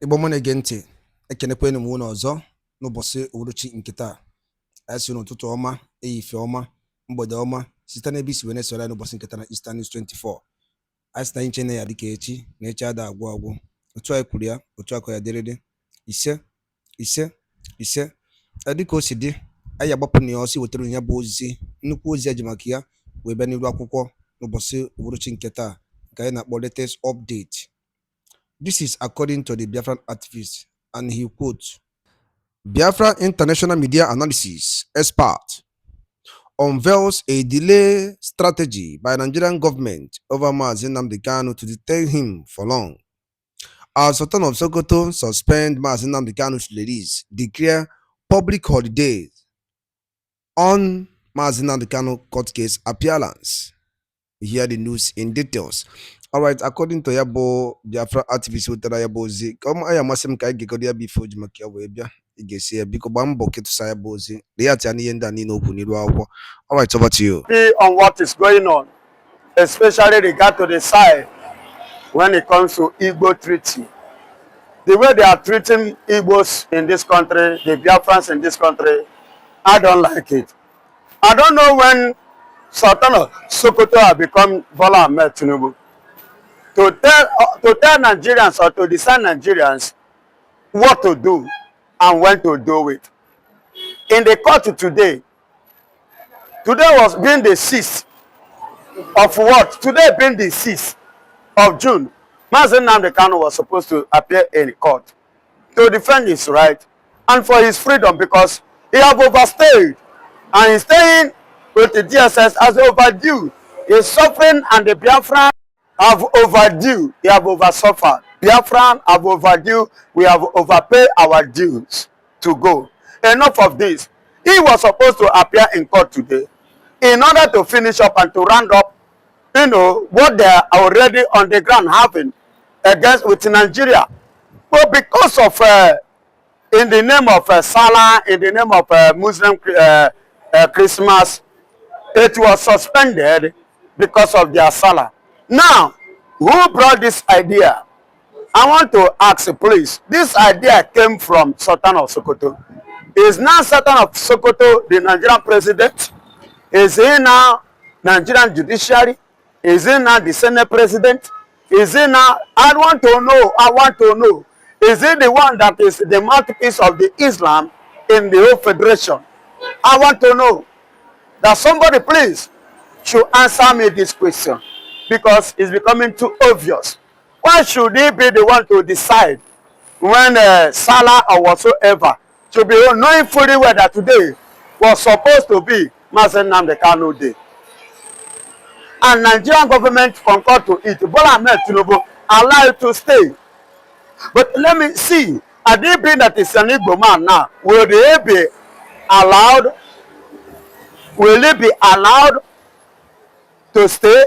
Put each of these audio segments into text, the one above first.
Igbo mụ na-ege ntị ekenekwanụ m unu ọzọ n'ụbọchị uhuruchi nke taa. Anyị si n'ụtụtụ ọma, ehihie ọma, mgbede ọma site n'ebe isi wee na-esoro anyị n'ụbọchị nke taa na Eastern News 24. Anyị sị na anyị chene ya dịka echi na echi ada agwụ agwụ. Otu anyị kwuru ya, otu aka ya dịrịrị. Ise dịka o si dị, anyị agbapụ na ya ọsọ wetara ya bụ ozi, nnukwu ozi eji maka ya wee bịa n'iru akwụkwọ n'ụbọchị uhuruchi nke taa nke anyị na-akpọ latest update. This is according to the Biafran activist, and he quotes, Biafra international media analysis expert unveils a delay strategy by Nigerian government over Nnamdi Kanu to detain him for long. As Sultan of Sokoto suspend Nnamdi Kanu's release, declare public holidays on Nnamdi Kanu court case appearance. Hear the news in details. All right, according to Yabo Biafra activist with Yabozi, come I am Masim Kai Gikodia before Jimakia Webia, Igesia, Bicobambo Ketusa Bozi, the Atani and Danino Punirwa. All right, over to you. On what is going on, especially regard to the side when it comes to Igbo treaty. The way they are treating Igbos in this country, the Biafrans in this country, I don't like it. I don't know when Sultan of Sokoto have become Bola Ahmed Tinubu. To tell Nigerians or to decide Nigerians what to do and when to do it. In the court today was being the 6th of what? Today being the 6th of June. Nnamdi Kanu was supposed to appear in court to defend his right and for his freedom because he have overstayed and he's staying with the DSS as overdue. He's suffering and the Biafran have overdue. They have oversuffered. Biafran have overdue. We have overpaid our dues to go. Enough of this. He was supposed to appear in court today in order to finish up and to round up, what they are already on the ground having against with Nigeria. But because of, in the name of Salah, in the name of Muslim Christmas, it was suspended because of their Salah. Now, who brought this idea? I want to ask, please. This idea came from Sultan of Sokoto. Is now Sultan of Sokoto the Nigerian president? Is he now Nigerian Judiciary? Is he now the Senate president? Is he now? I want to know. Is he the one that is the mouthpiece of the Islam in the whole federation? I want to know. That somebody, please, should answer me this question. Because it's becoming too obvious. Why should he be the one to decide when Salah or whatsoever should be knowing fully well that today was supposed to be Nnamdi Kanu Day? And Nigerian government concurred to it. Bola Ahmed Tinubu allowed to stay. But let me see, had he been that is an Igbo man now, will he be allowed? Will he be allowed to stay?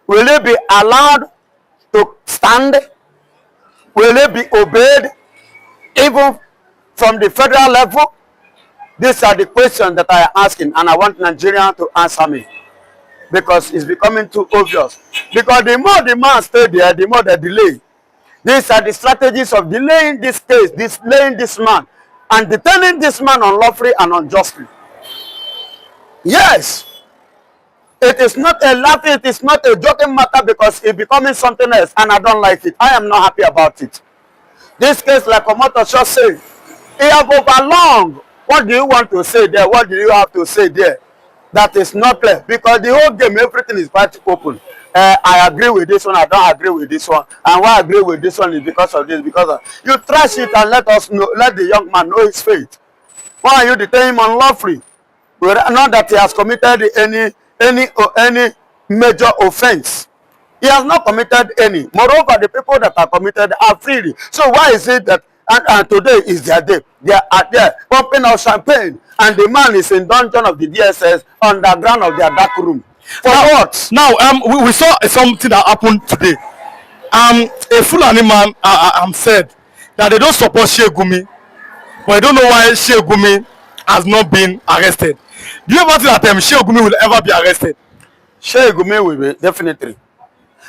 Will he be allowed to stand? Will he be obeyed even from the federal level? These are the questions that I am asking, and I want Nigeria to answer me. Because it's becoming too obvious. Because the more the man stay there, the more they delay. These are the strategies of delaying this case, delaying this man, and detaining this man unlawfully and unjustly. Yes. It is not a laughing, it is not a joking matter because it's becoming something else and I don't like it. I am not happy about it. This case, like Omoto just said, it have overlong. What do you want to say there? What do you have to say there? That is not clear because the whole game, everything is quite open. I agree with this one, I don't agree with this one. And why I agree with this one is because of this, because of, you trash it and let us know, let the young man know his fate. Why are you detaining him unlawfully? Not that he has committed any major offense. He has not committed any. Moreover, the people that are committed are free. So why is it that and today is their day? They are there pumping out champagne and the man is in dungeon of the DSS underground of their dark room. For what? Now, we saw something that happened today. A Fulani man said that they don't support Sheikh Gumi, but I don't know why Sheikh Gumi has not been arrested. Do you ever think that Sheikh Gumi will ever be arrested? Sheikh Gumi will be, definitely.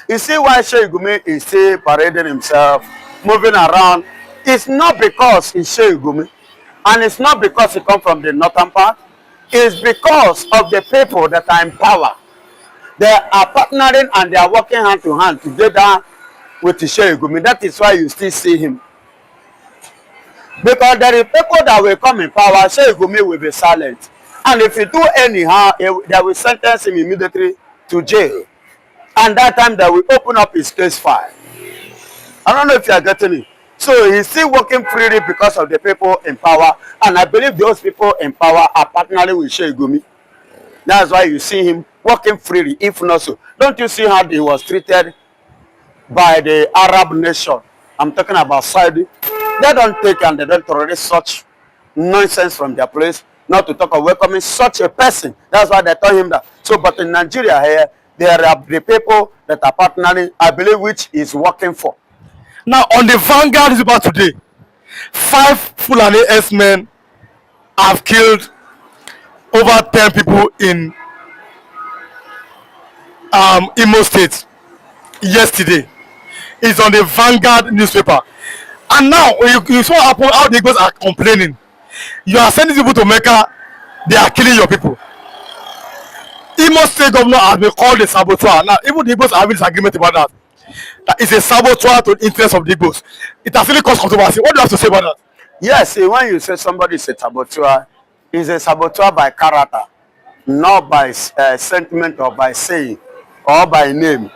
You see why Sheikh Gumi is still parading himself moving around, it's not because he's Sheikh, and it's not because he comes from the northern part. It's because of the people that are in power. They are partnering and they are working hand to hand together with the Sheikh. That is why you still see him. Because there are people that will come in power, Sheikh will be silent. And if you do anyhow, they will sentence him immediately to jail. And that time they will open up his case file. I don't know if you are getting it. So he's still working freely because of the people in power. And I believe those people in power are partnering with Sheikh Gumi. That's why you see him working freely, if not so. Don't you see how he was treated by the Arab nation? I'm talking about Saudi. They don't take and they don't tolerate such nonsense from their place, not to talk of welcoming such a person. That's why they told him that. So, but in Nigeria here, there are the people that are partnering, I believe, which is working for. Now, on the Vanguard newspaper today, 5 Fulani S-men have killed over 10 people in Imo State yesterday. It's on the Vanguard newspaper. And now, you saw how the Igbos are complaining. You are sending people to Mecca, they are killing your people. Imo State governor has been called a saboteur. Now, even the Igbos are having disagreement about that. That is a saboteur to the interest of the Igbos. It has really caused controversy. What do you have to say about that? Yes, see, when you say somebody is a saboteur, is a saboteur by character, not by sentiment or by saying or by name.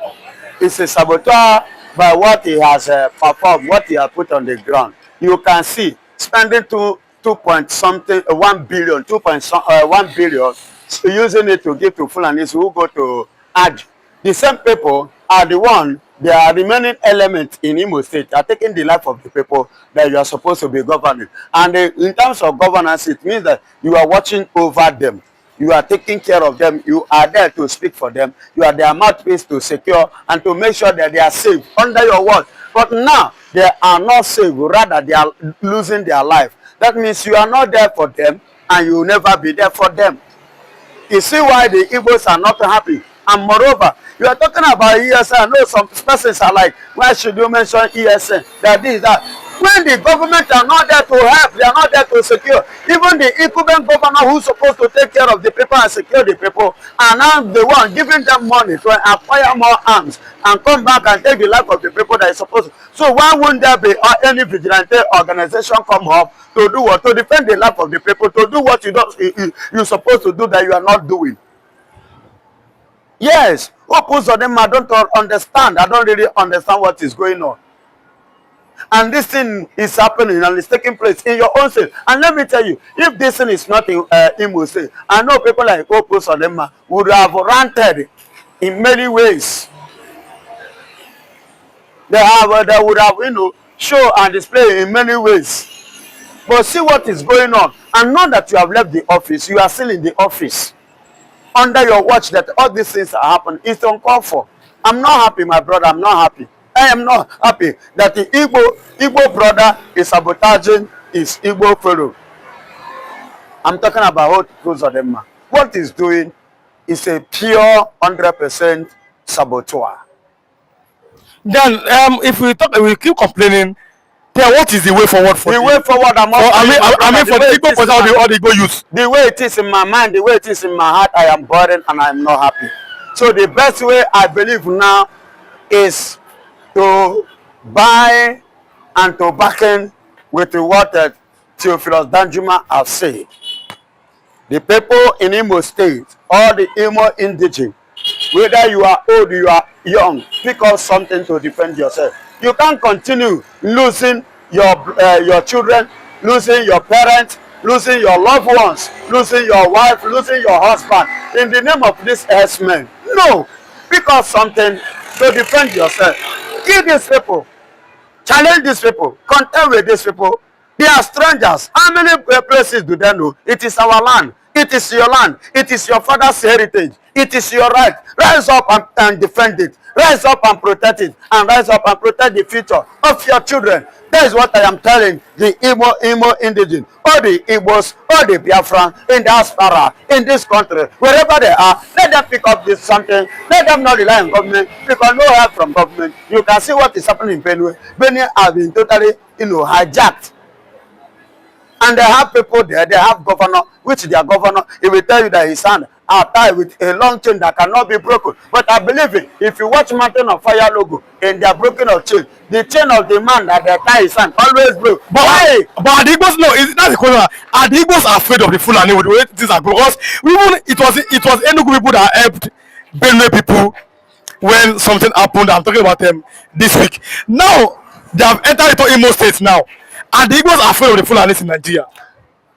It's a saboteur by what he has performed, what he has put on the ground. You can see spending 1 billion, 1 billion, using it to give to Fulanis who go to Hajj. The same people are the one, they are remaining elements in Imo State, are taking the life of the people that you are supposed to be governing. And in terms of governance, it means that you are watching over them. You are taking care of them. You are there to speak for them. You are their mouthpiece to secure and to make sure that they are safe under your watch. But now, they are not safe. Rather, they are losing their life. That means you are not there for them and you will never be there for them. You see why the Igbos are not happy. And moreover, you are talking about ESN. I know some persons are like, why should you mention ESN? That this, that. When the government are not there to help, they are not there to secure. Even the incumbent governor who's supposed to take care of the people and secure the people are now the one giving them money to acquire more arms and come back and take the life of the people that is supposed to. So why wouldn't there be any vigilante organization come up to do what? To defend the life of the people, to do what you're supposed to do that you are not doing. Yes, what puts on them, I don't understand. I don't really understand what is going on. And this thing is happening and it's taking place in your own state. And let me tell you, if this thing is not in Imo State, I know people like Opus Odema would have ranted in many ways. They would have, show and display in many ways. But see what is going on. And now that you have left the office, you are still in the office. Under your watch that all these things are happening. It's uncalled for. I'm not happy, my brother. I'm not happy. I am not happy that the Igbo brother is sabotaging his Igbo fellow. I'm talking about Ozodema. What he's doing is a pure 100% saboteur. Then, if we keep complaining, then what is the way forward for the way forward? I mean, for the Igbo person or the Igbo youth. The way it is in my mind, the way it is in my heart, I am burdened and I am not happy. So the best way I believe now is to buy and to backen with what Theophilus Danjuma has said. The people in Imo State, all the Imo indigene, whether you are old, you are young, pick up something to defend yourself. You can't continue losing your children, losing your parents, losing your loved ones, losing your wife, losing your husband in the name of this S-men. No, pick up something to defend yourself. Kill these people, challenge these people, contend with these people. They are strangers. How many places do they know? It is our land. It is your land. It is your father's heritage. It is your right. Rise up and defend it. Rise up and protect it, and rise up and protect the future of your children. That is what I am telling the Imo indigene, all the Igbos, all the Biafra in diaspora, in this country, wherever they are. Let them pick up this something. Let them not rely on government, because no help from government. You can see what is happening in Benue. Benue has been totally, hijacked. And they have people there, they have governor, which their governor, he will tell you that his hand are tied with a long chain that cannot be broken. But I believe it, if you watch Mountain of Fire logo, and they are broken of chain, the chain of the man that they tie his hand always broke. But why? But the Igbos, no, that's the question. Are the Igbos afraid of the Fulani with the way things are going? Because even it was Enugu people that helped Benue people when something happened. I'm talking about them this week. Now they have entered into Imo State now. Are the Igbos afraid of the Fulanis in Nigeria?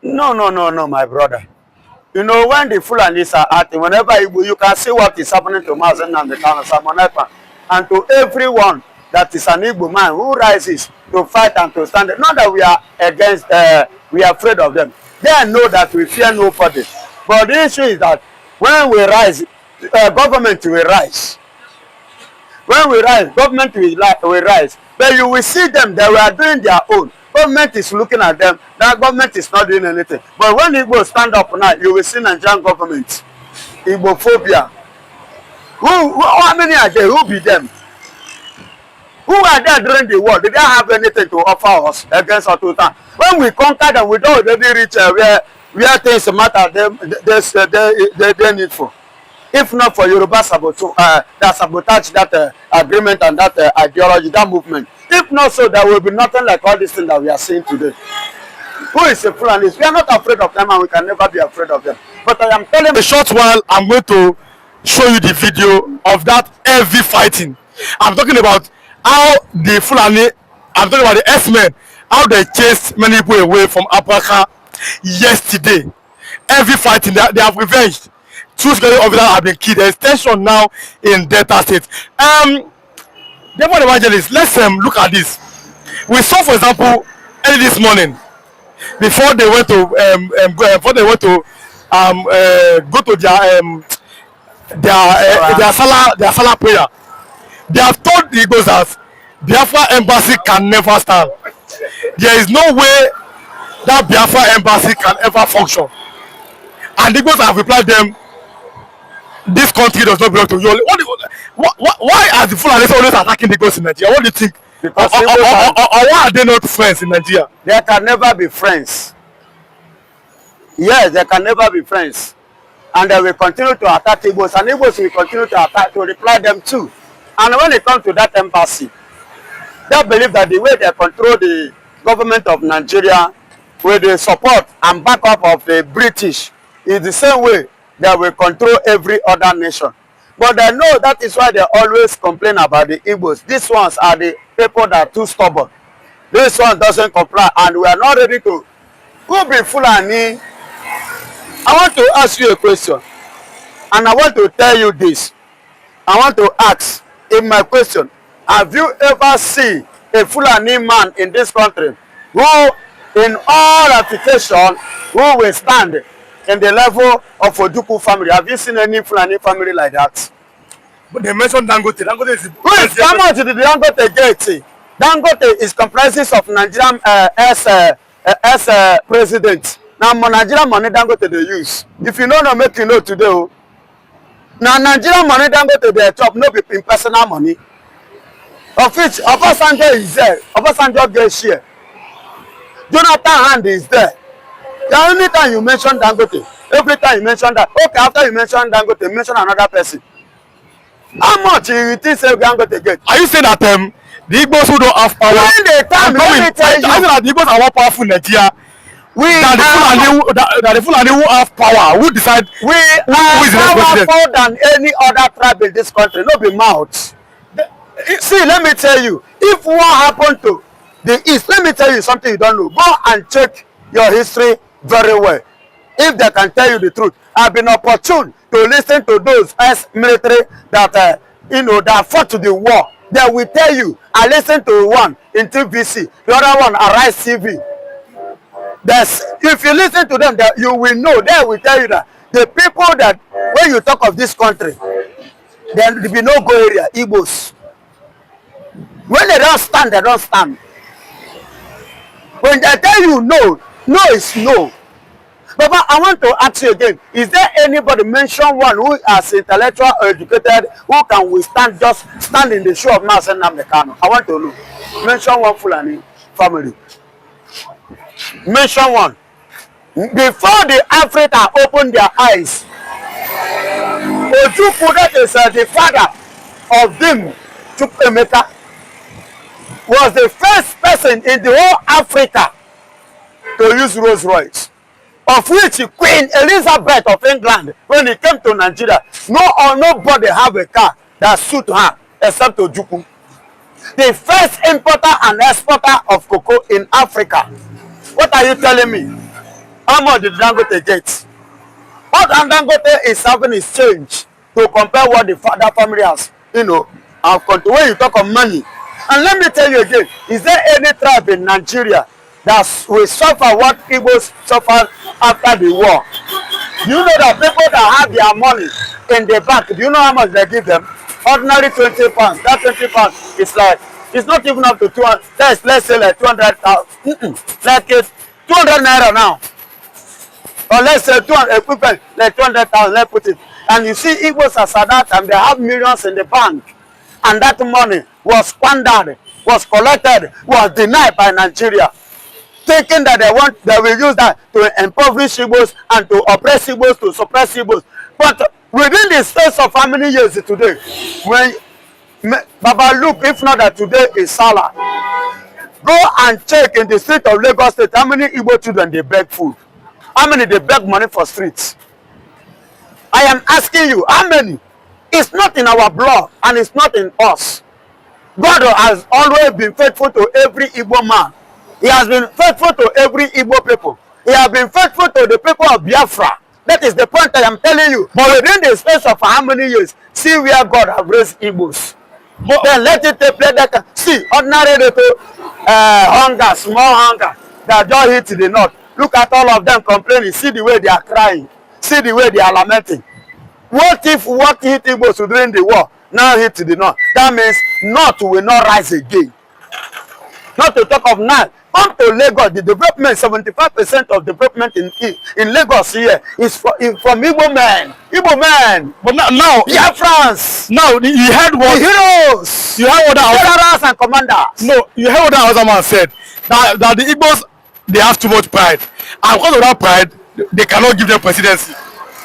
No, my brother. When the Fulanis are acting, whenever you can see what is happening to Mazen Nnamdi Kanu, and to everyone that is an Igbo man who rises to fight and to stand. Not that we are against, we are afraid of them. They know that we fear nobody. But the issue is that when we rise, government will rise. When we rise, government will rise. But you will see them, they were doing their own. Government is looking at them. That government is not doing anything. But when Igbo stand up now, you will see Nigerian government. Igbophobia. How many are there? Who be them? Who are there during the war? Did they have anything to offer us against our Sultan? When we conquer them, we don't already reach where things matter they need for. If not for Yoruba that sabotage that agreement and that ideology, that movement. If not so, there will be nothing like all these things that we are seeing today. Who is a Fulani? We are not afraid of them and we can never be afraid of them. But I am telling you, a short while, I'm going to show you the video of that heavy fighting. I'm talking about how the Fulani, I'm talking about the S-men, how they chased many people away from Apaka yesterday. Heavy fighting, they have revenged. Two security officers have been killed. There is tension now in Delta State. Therefore, evangelists, let's look at this. We saw, for example, early this morning, before they went to go to their Salah prayer. They have told the Igbos that Biafra embassy can never stand. There is no way that Biafra embassy can ever function. And the Igbos have replied them, this country does not belong to you. Why are the Fulanis always attacking the Igbos in Nigeria? What do you think? Because or why are they not friends in Nigeria? They can never be friends. Yes, they can never be friends. And they will continue to attack Igbos, and Igbos will continue to attack, to reply them too. And when it comes to that embassy, they believe that the way they control the government of Nigeria with the support and backup of the British is the same way they will control every other nation. But they know that is why they always complain about the Igbos. These ones are the people that are too stubborn. This one doesn't comply, and we are not ready to. Who be Fulani? I want to ask you a question, and I want to tell you this. I want to ask in my question, have you ever seen a Fulani man in this country who, in all application, who will stand in the level of Oduku family? Have you seen any Fulani family like that? But they mentioned Dangote. Dangote is who is how much did the Dangote get? Dangote is comprises of Nigerian president. Now Nigerian money Dangote they use. If you know, make you know today. Now Nigerian money Dangote they chop no be in personal money. Of which Obasanjo is there. Obasanjo gets share. Jonathan Hand is there. The only time you mention Dangote, every time you mention that, okay, after you mention Dangote, mention another person. How much you think Dangote get? Are you saying that the Igbos who don't have power? When they time, let me tell you. That the Igbos are more powerful in Nigeria. That the Fulani who have power, who decide we are more powerful than any other tribe in this country. No be mouth. See, let me tell you, if what happened to the East, let me tell you something you don't know. Go and check your history very well. If they can tell you the truth, I've been opportune to listen to those ex-military that that fought to the war. They will tell you. I listened to one in TVC, the other one Arise TV. If you listen to them, that you will know. They will tell you that the people that when you talk of this country, Then there be no go area, Igbos. When they don't stand, they don't stand. When they tell you no, no is no. Baba, I want to ask you again, is there anybody, mention one who is intellectual or educated, who can withstand, just stand in the shoe of Master Nnamdi Kanu? I want to know. Mention one Fulani family. Mention one. Before the Africa opened their eyes, Ojukwu, that is the father of them, Chukwemeka, was the first person in the whole Africa to use Rolls Royce, of which Queen Elizabeth of England, when he came to Nigeria, nobody have a car that suit her except Ojukwu. The first importer and exporter of cocoa in Africa. What are you telling me? How much did Dangote get? What Dangote is having is change to compare what the father family has, you know, when you talk of money. And let me tell you again, is there any tribe in Nigeria that will suffer what Igbos suffered after the war? Do you know that people that have their money in the bank, do you know how much they give them? Ordinary 20 pounds. That 20 pounds is like, it's not even up to 200, let's say like 200,000, like 200 naira now. Or let's say 200, equipment, like 200,000, let's put it. And you see Igbos as at that time, they have millions in the bank. And that money was squandered, was collected, was denied by Nigeria, thinking that they will use that to impoverish Igbos and to oppress Igbos, to suppress Igbos. But within the space of how many years today, when Baba, look, if not that today is Salah, go and check in the street of Lagos State how many Igbo children they beg food, how many they beg money for streets. I am asking you, how many? It's not in our blood and it's not in us. God has always been faithful to every Igbo man. He has been faithful to every Igbo people. He has been faithful to the people of Biafra. That is the point I am telling you. But within the space of how many years, see where God has raised Igbos. But then let it take place that see ordinary little hunger, small hunger that just hit the north. Look at all of them complaining. See the way they are crying. See the way they are lamenting. What if what hit Igbos during the war now hit the north? That means north will not rise again. Not to talk of now. Come to Lagos, the development, 75% of development in Lagos here is from Igbo men. Igbo men. But now Biafrans. Now you heard what the heroes. You heard what the generals and commanders. No, you heard what the other man said. That the Igbos, they have too much pride. And because of that pride, they cannot give them presidency.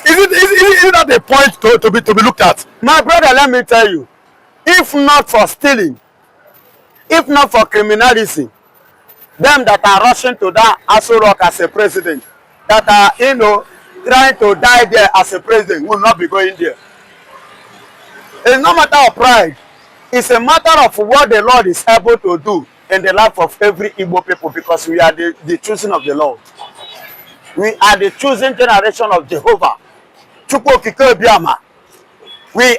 Isn't that a point to be looked at? My brother, let me tell you, if not for stealing, if not for criminality, them that are rushing to that Aso Rock as a president, that are, you know, trying to die there as a president, will not be going there. It's no matter of pride. It's a matter of what the Lord is able to do in the life of every Igbo people, because we are the choosing of the Lord. We are the chosen generation of Jehovah. We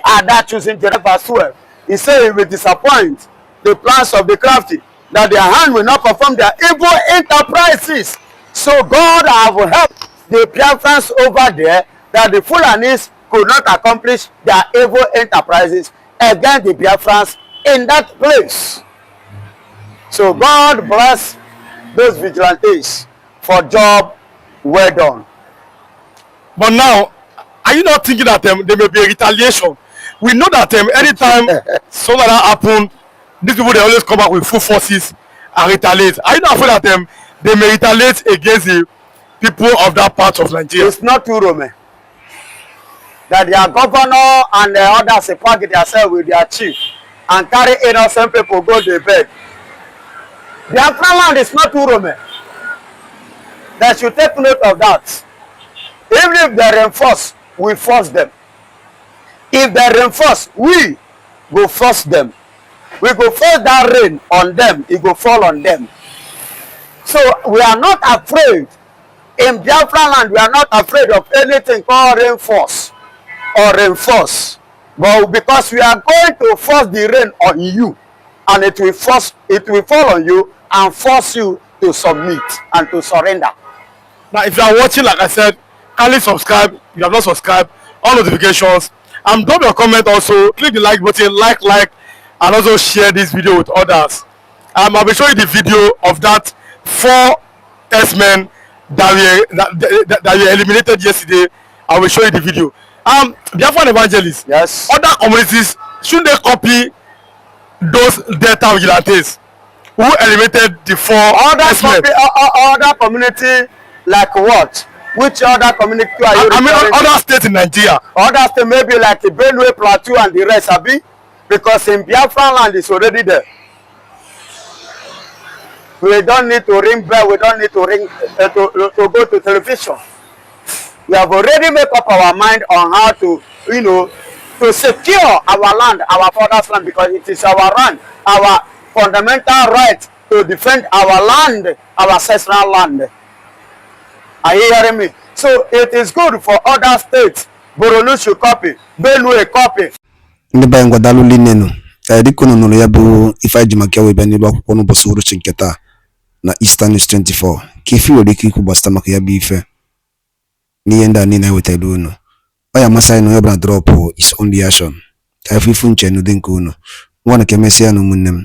are that chosen generation as well. He said he will disappoint the plans of the crafty, that their hand will not perform their evil enterprises. So God have helped the Biafrans over there, that the Fulanis could not accomplish their evil enterprises against the Biafrans in that place. So God bless those vigilantes for job well done. But now, are you not thinking that there may be a retaliation? We know that anytime something like that happens, these people, they always come back with full forces and retaliate. Are you not afraid that they may retaliate against the people of that part of Nigeria? It's not true, Rome. That their governor and the others pack themselves with their chief and carry innocent people go to bed. Their land is not true, Rome. They should take note of that. Even if they reinforce, we force them. If they reinforce, we go force them. We go force that rain on them, it go fall on them. So we are not afraid. In Biafra land, we are not afraid of anything called reinforce or reinforce. But because we are going to force the rain on you, and it will fall on you and force you to submit and to surrender. Now, if you are watching, like I said, kindly subscribe. If you have not subscribed, all notifications, Drop your comment also, click the like button, like, and also share this video with others. I will show you the video of that 4 S-men that were eliminated yesterday. I will show you the video. Biafran evangelists, Yes. other communities, should they copy those Delta vigilantes who eliminated the 4 S-men? Other community like what? Which other community are you I mean, referring to? other states in Nigeria. Other states maybe like the Benue Plateau and the rest, abi? Because in Biafra land is already there. We don't need to ring bell. We don't need to ring to go to television. We have already made up our mind on how to, to secure our land, our father's land, because it is our land, our fundamental right to defend our land, our ancestral land. Are you hearing me? So it is good for other states. Borno should copy, Benue copy. Ndị be ngwa dalụ linenu dịka unu nụrụ ya bụ ife ji maka wee bịa n'elu akwụkwọ n'ụbọchị uhuruchi nke taa na Eastern News 24 ka ife nwere ike ikwu gbasara maka ya bụ ife n'ihe ndị a niile ewetara unu. Ọ ya amasị anyị na onye ọbụla drọpụ is only action ka ife ifu nche n'ụdị nke unu nwa na ka emesịa na ụmụnne m.